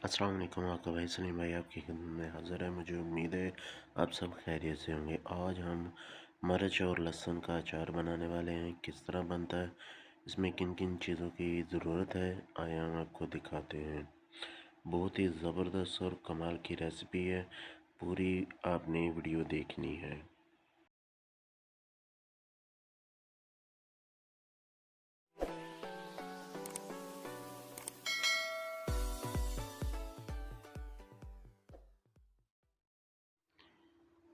अस्सलाम वालेकुम। आपका भाई सलीम भाई आपकी खिदमत में हाज़िर है। मुझे उम्मीद है आप सब खैरियत से होंगे। आज हम मिर्च और लहसुन का अचार बनाने वाले हैं। किस तरह बनता है, इसमें किन किन चीज़ों की ज़रूरत है, आइए हम आपको दिखाते हैं। बहुत ही ज़बरदस्त और कमाल की रेसिपी है, पूरी आपने वीडियो देखनी है।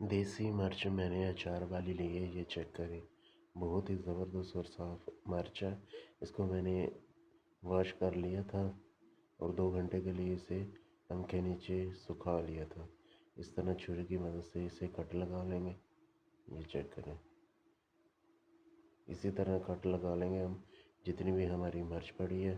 देसी मिर्च मैंने अचार वाली ली है, ये चेक करें। बहुत ही ज़बरदस्त और साफ़ मिर्च है। इसको मैंने वॉश कर लिया था और 2 घंटे के लिए इसे पंखे के नीचे सुखा लिया था। इस तरह छुरी की मदद से इसे कट लगा लेंगे, ये चेक करें। इसी तरह कट लगा लेंगे हम जितनी भी हमारी मिर्च पड़ी है।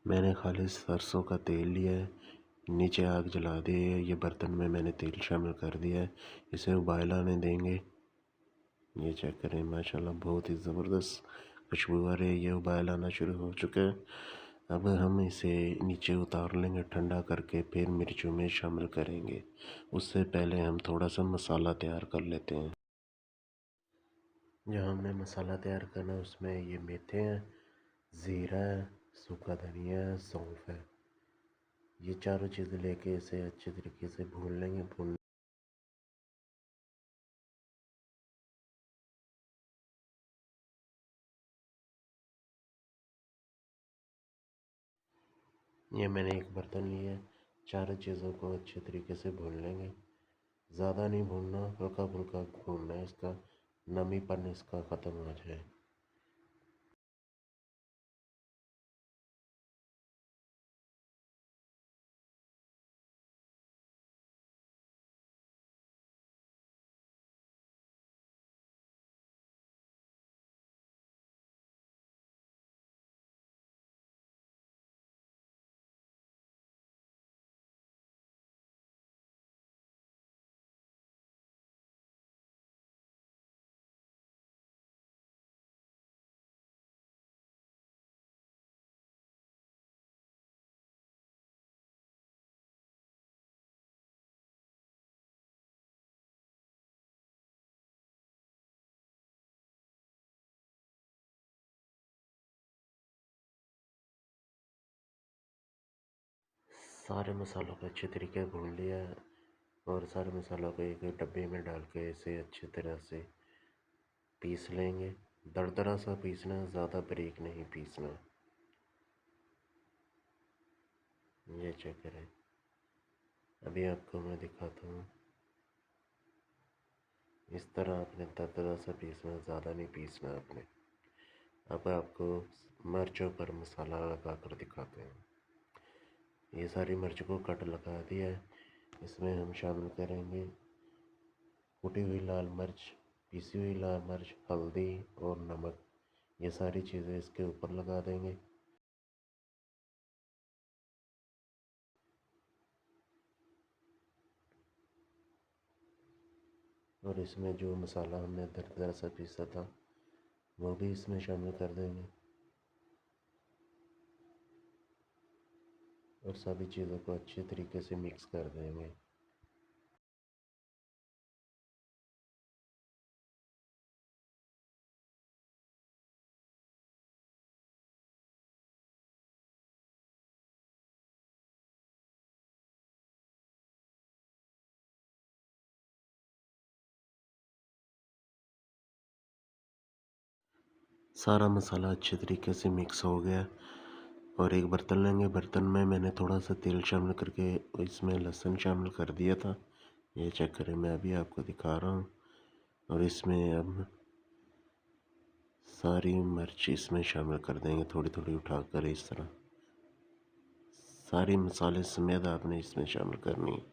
मैंने खाली सरसों का तेल लिया है, नीचे आग जला दी है। ये बर्तन में मैंने तेल शामिल कर दिया है, इसे उबाल आने देंगे। ये चेक करें, माशाल्लाह बहुत ही ज़बरदस्त खुशबू आ रही है। ये उबाल आना शुरू हो चुका है। अब हम इसे नीचे उतार लेंगे ठंडा करके, फिर मिर्चों में शामिल करेंगे। उससे पहले हम थोड़ा सा मसाला तैयार कर लेते हैं। जो हमने मसाला तैयार करना है उसमें ये मेथी हैं, ज़ीरा है, सूखा धनिया है, सौंफ है। ये चारों चीज़ें लेके इसे अच्छे तरीके से भून लेंगे। ये मैंने एक बर्तन लिया है, चारों चीज़ों को अच्छे तरीके से भून लेंगे। ज़्यादा नहीं भूनना, हल्का फुल्का भूनना है, इसका नमीपन इसका ख़त्म हो जाए। सारे मसालों को अच्छे तरीके से भून लिया है और सारे मसालों को एक डब्बे में डाल के इसे अच्छी तरह से पीस लेंगे। दरदरा सा पीसना, ज़्यादा बारीक नहीं पीसना। ये चेक करें, अभी आपको मैं दिखाता हूँ। इस तरह आपने दरदरा सा पीसना, ज़्यादा नहीं पीसना आपने। अब आपको मिर्चों पर मसाला लगा कर दिखाते हैं। ये सारी मिर्च को कट लगा दिया है। इसमें हम शामिल करेंगे कुटी हुई लाल मिर्च, पिसी हुई लाल मिर्च, हल्दी और नमक। ये सारी चीज़ें इसके ऊपर लगा देंगे। और इसमें जो मसाला हमने दरदरा सा पीसा था वो भी इसमें शामिल कर देंगे और सभी चीज़ों को अच्छे तरीके से मिक्स कर देंगे। सारा मसाला अच्छे तरीके से मिक्स हो गया और एक बर्तन लेंगे। बर्तन में मैंने थोड़ा सा तेल शामिल करके इसमें लहसुन शामिल कर दिया था। ये चेक करें, मैं अभी आपको दिखा रहा हूँ। और इसमें अब सारी मिर्च इसमें शामिल कर देंगे, थोड़ी थोड़ी उठाकर। इस तरह सारी मसाले समेत आपने इसमें शामिल करनी है।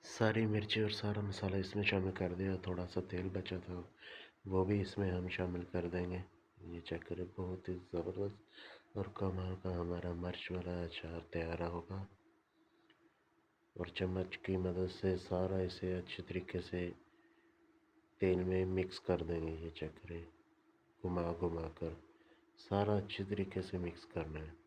सारी मिर्ची और सारा मसाला इसमें शामिल कर दिया। थोड़ा सा तेल बचा था वो भी इसमें हम शामिल कर देंगे। ये चेक करें, बहुत ही ज़बरदस्त और कमाल का हमारा मिर्च वाला अचार तैयार होगा। और चम्मच की मदद से सारा इसे अच्छे तरीके से तेल में मिक्स कर देंगे। ये चेक करें, घुमा घुमा कर सारा अच्छे तरीके से मिक्स करना है।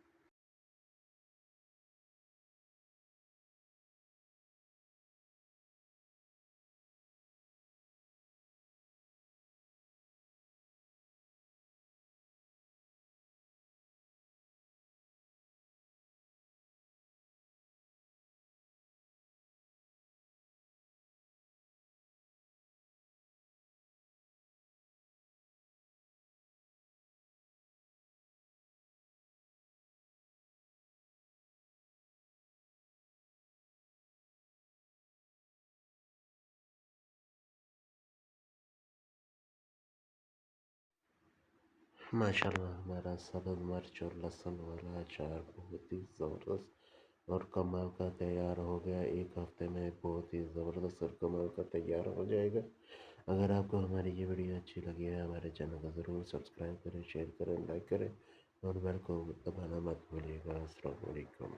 माशाल्लाह हमारा सब्ज़ मिर्च और लहसुन वाला अचार बहुत ही ज़बरदस्त और कमाल का तैयार हो गया। एक हफ्ते में बहुत ही ज़बरदस्त और कमाल का तैयार हो जाएगा। अगर आपको हमारी ये वीडियो अच्छी लगी है, हमारे चैनल को ज़रूर सब्सक्राइब करें, शेयर करें, लाइक करें और बेल को दबाना मत भूलिएगा। अस्सलाम वालेकुम।